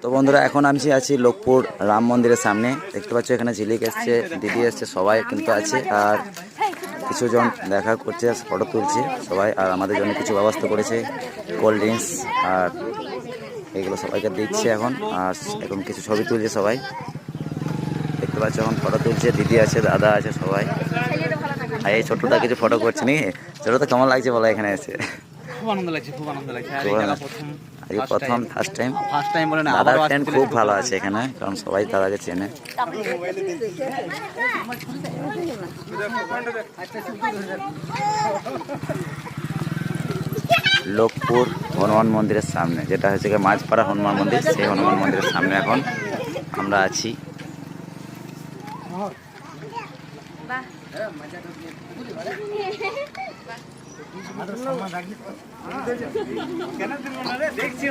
তো বন্ধুরা এখন আমি আছি লোকপুর রাম মন্দিরের সামনে। দেখতে পাচ্ছ এখানে ঝিলিক এসছে, দিদি এসছে, সবাই কিন্তু আছে। আর কিছু জন দেখা করছে, ফটো তুলছে সবাই। আর আমাদের জন্য কিছু ব্যবস্থা করেছে, কোল্ড ড্রিঙ্কস আর এগুলো সবাইকে দিচ্ছে এখন। আর এখন কিছু ছবি তুলছে সবাই, দেখতে পাচ্ছ এখন ফটো তুলছে। দিদি আছে, দাদা আছে, সবাই। আর এই ছোট্টটা কিছু ফটো করছে নি। ছোটটা কেমন লাগছে বলো এখানে এসে? খুব আনন্দ লাগছে, খুব আনন্দ লাগছে। আর এই জায়গা ফার্স্ট টাইম বলে না, দাদার ফ্রেন্ড খুব ভালো আছে এখানে, কারণ সবাই দাদাকে চেনে। লোকপুর হনুমান মন্দিরের সামনে, যেটা হচ্ছে মাঝপাড়া হনুমান মন্দির, সেই হনুমান মন্দিরের সামনে এখন আমরা আছি। দেখছি